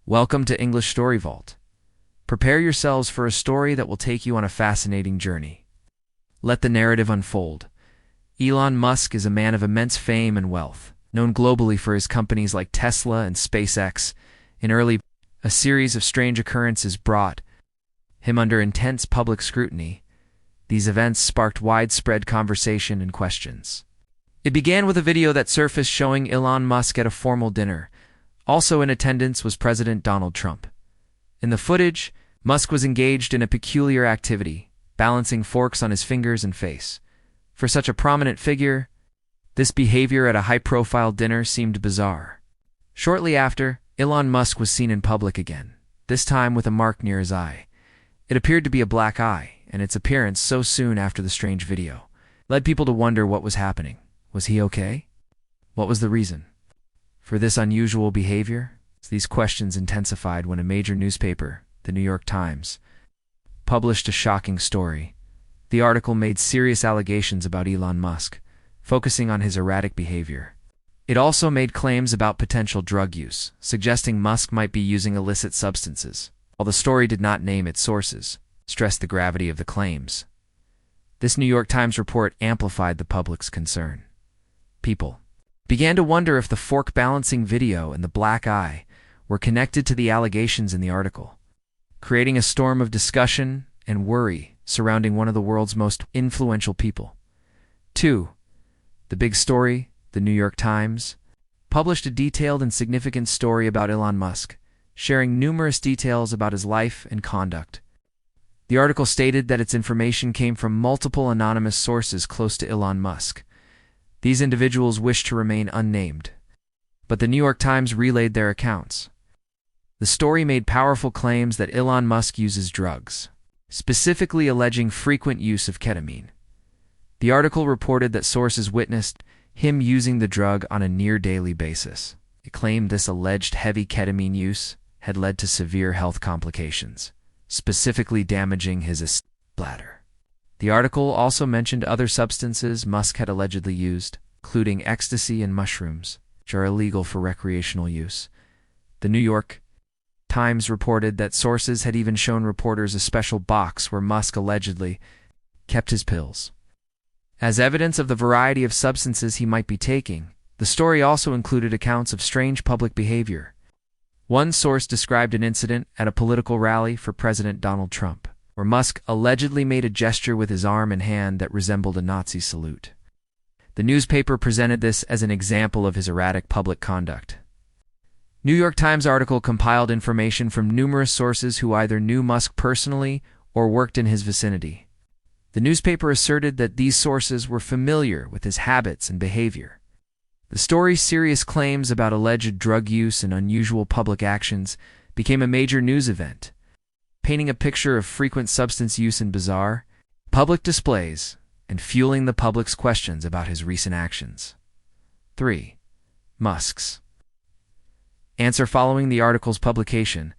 Welcome to English Story Vault. Prepare yourselves for a story that will take you on a fascinating journey. Let the narrative unfold. Elon Musk is a man of immense fame and wealth, known globally for his companies like Tesla and SpaceX. A series of strange occurrences brought him under intense public scrutiny. These events sparked widespread conversation and questions. It began with a video that surfaced showing Elon Musk at a formal dinner. Also in attendance was President Donald Trump. In the footage, Musk was engaged in a peculiar activity, balancing forks on his fingers and face. For such a prominent figure, this behavior at a high-profile dinner seemed bizarre. Shortly after, Elon Musk was seen in public again, this time with a mark near his eye. It appeared to be a black eye, and its appearance so soon after the strange video led people to wonder what was happening. Was he okay? What was the reason for this unusual behavior? These questions intensified when a major newspaper, the New York Times, published a shocking story. The article made serious allegations about Elon Musk, focusing on his erratic behavior. It also made claims about potential drug use, suggesting Musk might be using illicit substances. While the story did not name its sources, stressed the gravity of the claims. This New York Times report amplified the public's concern. People began to wonder if the fork balancing video and the black eye were connected to the allegations in the article, creating a storm of discussion and worry surrounding one of the world's most influential people. 2. The big story, the New York Times, published a detailed and significant story about Elon Musk, sharing numerous details about his life and conduct. The article stated that its information came from multiple anonymous sources close to Elon Musk. These individuals wished to remain unnamed, but the New York Times relayed their accounts. The story made powerful claims that Elon Musk uses drugs, specifically alleging frequent use of ketamine. The article reported that sources witnessed him using the drug on a near-daily basis. It claimed this alleged heavy ketamine use had led to severe health complications, specifically damaging his bladder. The article also mentioned other substances Musk had allegedly used, including ecstasy and mushrooms, which are illegal for recreational use. The New York Times reported that sources had even shown reporters a special box where Musk allegedly kept his pills. As evidence of the variety of substances he might be taking, the story also included accounts of strange public behavior. One source described an incident at a political rally for President Donald Trump, where Musk allegedly made a gesture with his arm and hand that resembled a Nazi salute. The newspaper presented this as an example of his erratic public conduct. New York Times article compiled information from numerous sources who either knew Musk personally or worked in his vicinity. The newspaper asserted that these sources were familiar with his habits and behavior. The story's serious claims about alleged drug use and unusual public actions became a major news event, painting a picture of frequent substance use and bizarre public displays and fueling the public's questions about his recent actions. 3. Musk's answer. Following the article's publication,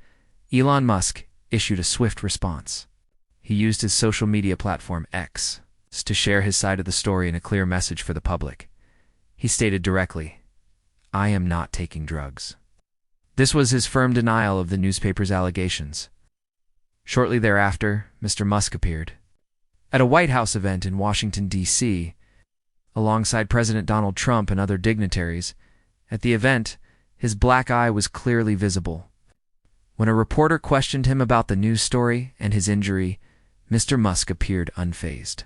Elon Musk issued a swift response. He used his social media platform X to share his side of the story in a clear message for the public. He stated directly, "I am not taking drugs." This was his firm denial of the newspaper's allegations. Shortly thereafter, Mr. Musk appeared at a White House event in Washington, D.C., alongside President Donald Trump and other dignitaries. At the event, his black eye was clearly visible. When a reporter questioned him about the news story and his injury, Mr. Musk appeared unfazed.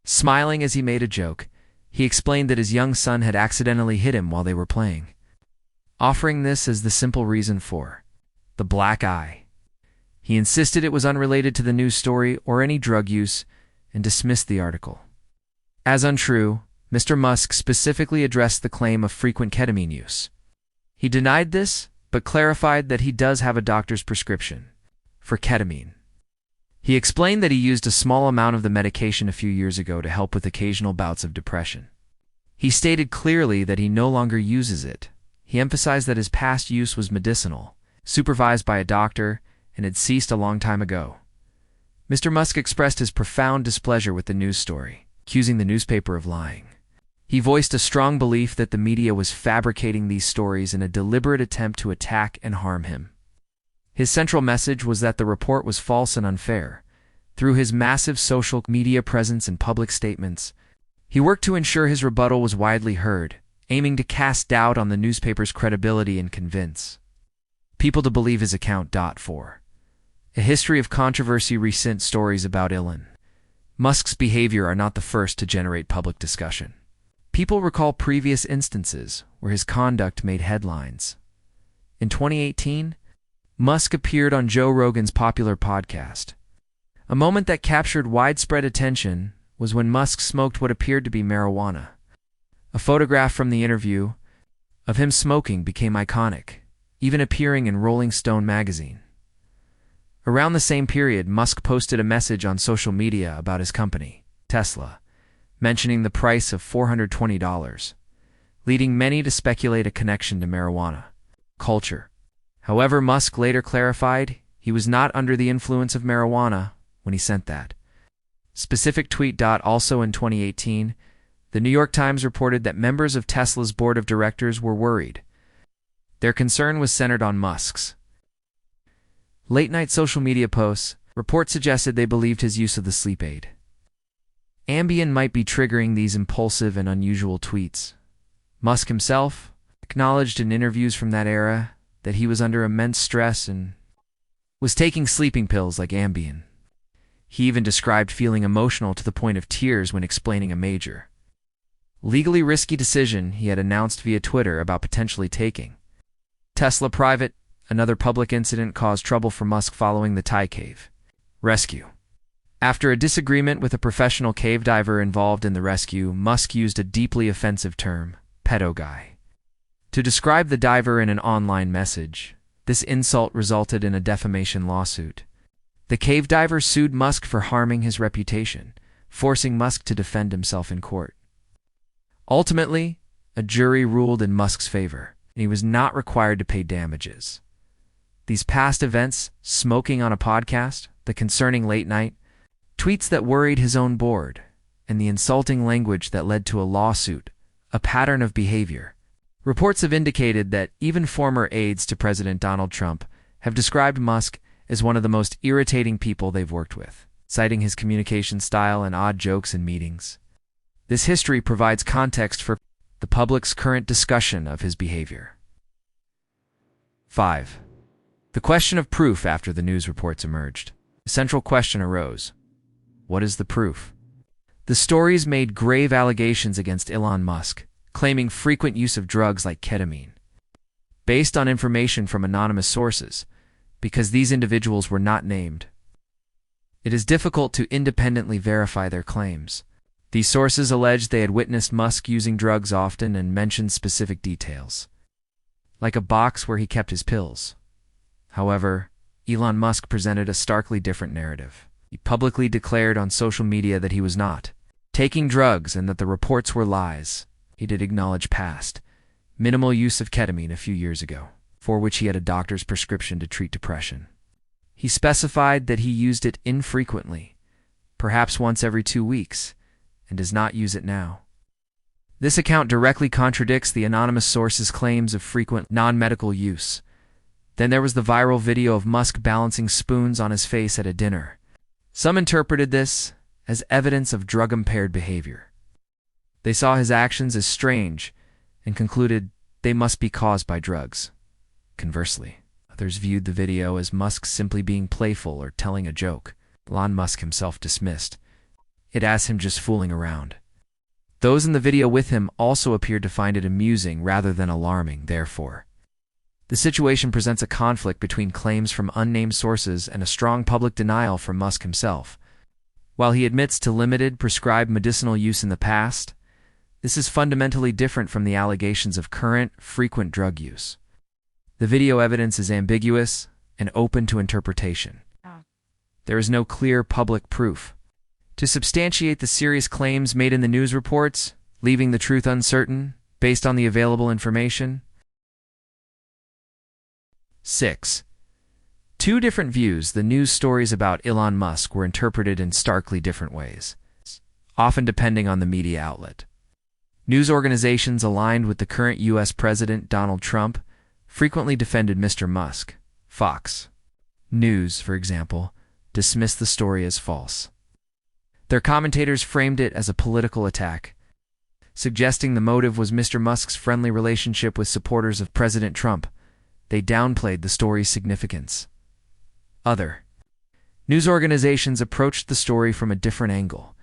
Smiling as he made a joke, he explained that his young son had accidentally hit him while they were playing, offering this as the simple reason for the black eye. He insisted it was unrelated to the news story or any drug use and dismissed the article as untrue. Mr. Musk specifically addressed the claim of frequent ketamine use. He denied this, but clarified that he does have a doctor's prescription for ketamine. He explained that he used a small amount of the medication a few years ago to help with occasional bouts of depression. He stated clearly that he no longer uses it. He emphasized that his past use was medicinal, supervised by a doctor, and had ceased a long time ago. Mr. Musk expressed his profound displeasure with the news story, accusing the newspaper of lying. He voiced a strong belief that the media was fabricating these stories in a deliberate attempt to attack and harm him. His central message was that the report was false and unfair. Through his massive social media presence and public statements, he worked to ensure his rebuttal was widely heard, aiming to cast doubt on the newspaper's credibility and convince people to believe his account. 4. A history of controversy. Recent stories about Elon Musk's behavior are not the first to generate public discussion. People recall previous instances where his conduct made headlines. In 2018, Musk appeared on Joe Rogan's popular podcast. A moment that captured widespread attention was when Musk smoked what appeared to be marijuana. A photograph from the interview of him smoking became iconic, even appearing in Rolling Stone magazine. Around the same period, Musk posted a message on social media about his company, Tesla, mentioning the price of $420, leading many to speculate a connection to marijuana culture. However, Musk later clarified he was not under the influence of marijuana when he sent that specific tweet. Also in 2018, the New York Times reported that members of Tesla's board of directors were worried. Their concern was centered on Musk's late-night social media posts. Reports suggested they believed his use of the sleep aid Ambien might be triggering these impulsive and unusual tweets. Musk himself acknowledged in interviews from that era that he was under immense stress and was taking sleeping pills like Ambien. He even described feeling emotional to the point of tears when explaining a major, legally risky decision he had announced via Twitter about potentially taking Tesla private. Another public incident caused trouble for Musk following the Thai cave rescue. After a disagreement with a professional cave diver involved in the rescue, Musk used a deeply offensive term, pedo guy, to describe the diver in an online message. This insult resulted in a defamation lawsuit. The cave diver sued Musk for harming his reputation, forcing Musk to defend himself in court. Ultimately, a jury ruled in Musk's favor, and he was not required to pay damages. These past events, smoking on a podcast, the concerning late-night tweets that worried his own board, and the insulting language that led to a lawsuit, a pattern of behavior. Reports have indicated that even former aides to President Donald Trump have described Musk as one of the most irritating people they've worked with, citing his communication style and odd jokes in meetings. This history provides context for the public's current discussion of his behavior. 5. The question of proof. After the news reports emerged, a central question arose. What is the proof? The stories made grave allegations against Elon Musk, claiming frequent use of drugs like ketamine, based on information from anonymous sources, because these individuals were not named. It is difficult to independently verify their claims. These sources alleged they had witnessed Musk using drugs often and mentioned specific details, like a box where he kept his pills. However, Elon Musk presented a starkly different narrative. He publicly declared on social media that he was not taking drugs and that the reports were lies. He did acknowledge past minimal use of ketamine a few years ago, for which he had a doctor's prescription to treat depression. He specified that he used it infrequently, perhaps once every 2 weeks, and does not use it now. This account directly contradicts the anonymous source's claims of frequent non-medical use. Then there was the viral video of Musk balancing spoons on his face at a dinner. Some interpreted this as evidence of drug-impaired behavior. They saw his actions as strange and concluded they must be caused by drugs. Conversely, others viewed the video as Musk simply being playful or telling a joke. Elon Musk himself dismissed it as him just fooling around. Those in the video with him also appeared to find it amusing rather than alarming. Therefore, the situation presents a conflict between claims from unnamed sources and a strong public denial from Musk himself. While he admits to limited prescribed medicinal use in the past, this is fundamentally different from the allegations of current, frequent drug use. The video evidence is ambiguous and open to interpretation. There is no clear public proof to substantiate the serious claims made in the news reports, leaving the truth uncertain based on the available information. 6. Two different views. The news stories about Elon Musk were interpreted in starkly different ways, often depending on the media outlet. News organizations aligned with the current U.S. President Donald Trump frequently defended Mr. Musk. Fox News, for example, dismissed the story as false. Their commentators framed it as a political attack, suggesting the motive was Mr. Musk's friendly relationship with supporters of President Trump. They downplayed the story's significance. Other news organizations approached the story from a different angle.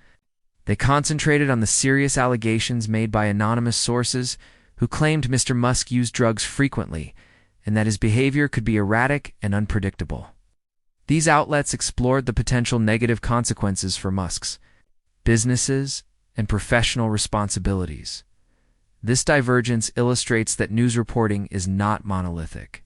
They concentrated on the serious allegations made by anonymous sources who claimed Mr. Musk used drugs frequently and that his behavior could be erratic and unpredictable. These outlets explored the potential negative consequences for Musk's businesses and professional responsibilities. This divergence illustrates that news reporting is not monolithic.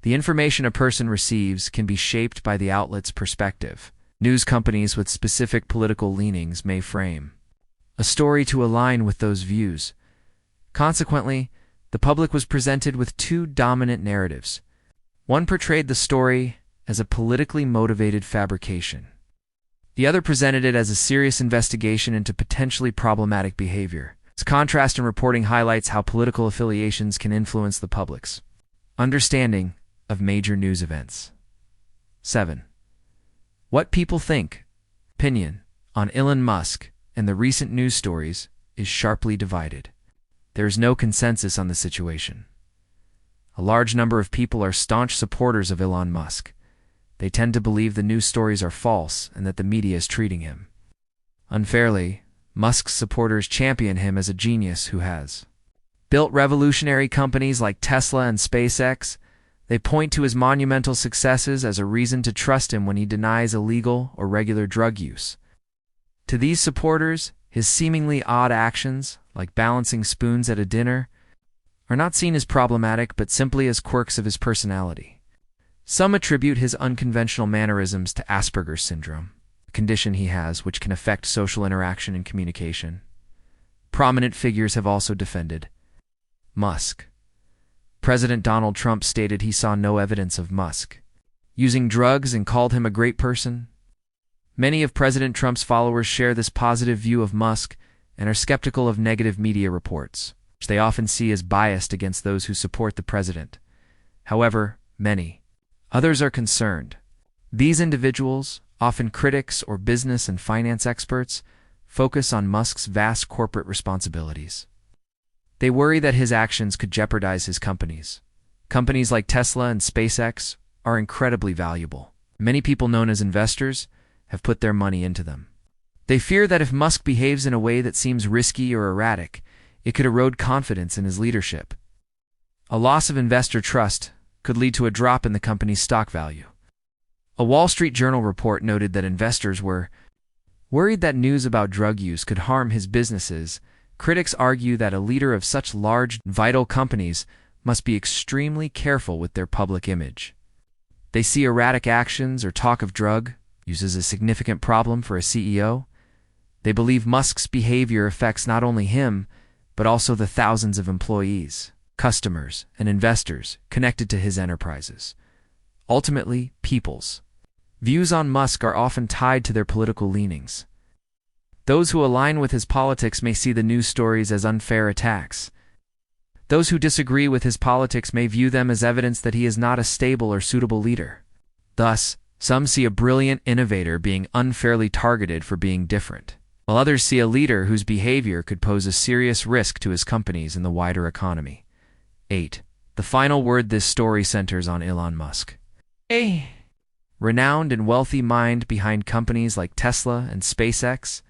The information a person receives can be shaped by the outlet's perspective. News companies with specific political leanings may frame a story to align with those views. Consequently, the public was presented with two dominant narratives. One portrayed the story as a politically motivated fabrication. The other presented it as a serious investigation into potentially problematic behavior. This contrast in reporting highlights how political affiliations can influence the public's understanding of major news events. 7. What people think. Opinion on Elon Musk and the recent news stories is sharply divided. There is no consensus on the situation. A large number of people are staunch supporters of Elon Musk. They tend to believe the news stories are false and that the media is treating him unfairly. Musk's supporters champion him as a genius who has built revolutionary companies like Tesla and SpaceX. They point to his monumental successes as a reason to trust him when he denies illegal or regular drug use. To these supporters, his seemingly odd actions, like balancing spoons at a dinner, are not seen as problematic but simply as quirks of his personality. Some attribute his unconventional mannerisms to Asperger's syndrome, a condition he has which can affect social interaction and communication. Prominent figures have also defended Musk. President Donald Trump stated he saw no evidence of Musk using drugs and called him a great person. Many of President Trump's followers share this positive view of Musk and are skeptical of negative media reports, which they often see as biased against those who support the president. However, many others are concerned. These individuals, often critics or business and finance experts, focus on Musk's vast corporate responsibilities. They worry that his actions could jeopardize his companies. Companies like Tesla and SpaceX are incredibly valuable. Many people known as investors have put their money into them. They fear that if Musk behaves in a way that seems risky or erratic, it could erode confidence in his leadership. A loss of investor trust could lead to a drop in the company's stock value. A Wall Street Journal report noted that investors were worried that news about drug use could harm his businesses. Critics argue that a leader of such large, vital companies must be extremely careful with their public image. They see erratic actions or talk of drug use as a significant problem for a CEO. They believe Musk's behavior affects not only him, but also the thousands of employees, customers, and investors connected to his enterprises. Ultimately, people's views on Musk are often tied to their political leanings. Those who align with his politics may see the news stories as unfair attacks. Those who disagree with his politics may view them as evidence that he is not a stable or suitable leader. Thus, some see a brilliant innovator being unfairly targeted for being different, while others see a leader whose behavior could pose a serious risk to his companies and the wider economy. 8. The final word. This story centers on Elon Musk, a renowned and wealthy mind behind companies like Tesla and SpaceX,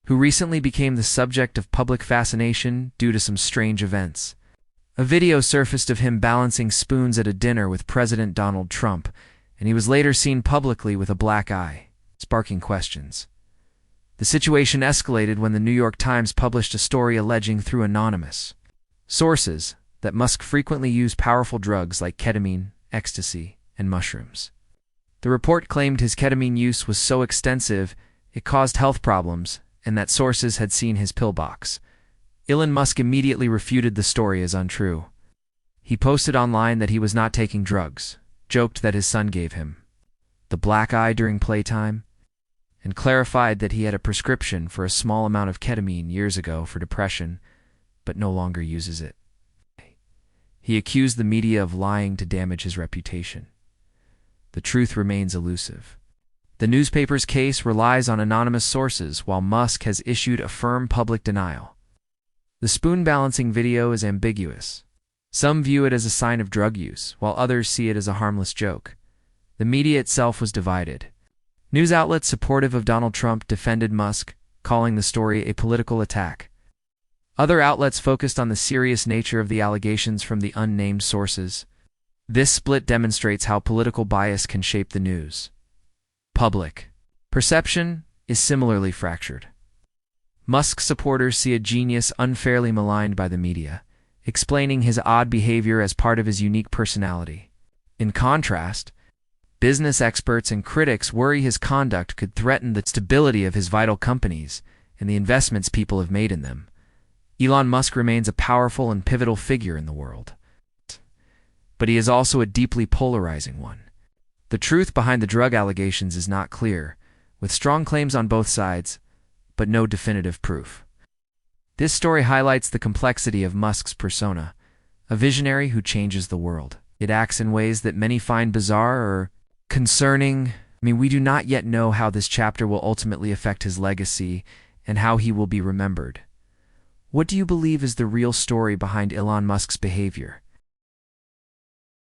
who recently became the subject of public fascination due to some strange events. A video surfaced of him balancing spoons at a dinner with President Donald Trump, and he was later seen publicly with a black eye, sparking questions. The situation escalated when the New York Times published a story alleging through anonymous sources that Musk frequently used powerful drugs like ketamine, ecstasy, and mushrooms. The report claimed his ketamine use was so extensive it caused health problems, and that sources had seen his pillbox. Elon Musk immediately refuted the story as untrue. He posted online that he was not taking drugs, joked that his son gave him the black eye during playtime, and clarified that he had a prescription for a small amount of ketamine years ago for depression, but no longer uses it. He accused the media of lying to damage his reputation. the truth remains elusive. The newspaper's case relies on anonymous sources, while Musk has issued a firm public denial. The spoon-balancing video is ambiguous. Some view it as a sign of drug use, while others see it as a harmless joke. The media itself was divided. News outlets supportive of Donald Trump defended Musk, calling the story a political attack. Other outlets focused on the serious nature of the allegations from the unnamed sources. This split demonstrates how political bias can shape the news. Public perception is similarly fractured. Musk's supporters see a genius unfairly maligned by the media, explaining his odd behavior as part of his unique personality. In contrast, business experts and critics worry his conduct could threaten the stability of his vital companies and the investments people have made in them. Elon Musk remains a powerful and pivotal figure in the world. But he is also a deeply polarizing one. The truth behind the drug allegations is not clear, with strong claims on both sides, but no definitive proof. This story highlights the complexity of Musk's persona, a visionary who changes the world. It acts in ways that many find bizarre or concerning. We do not yet know how this chapter will ultimately affect his legacy and how he will be remembered. What do you believe is the real story behind Elon Musk's behavior?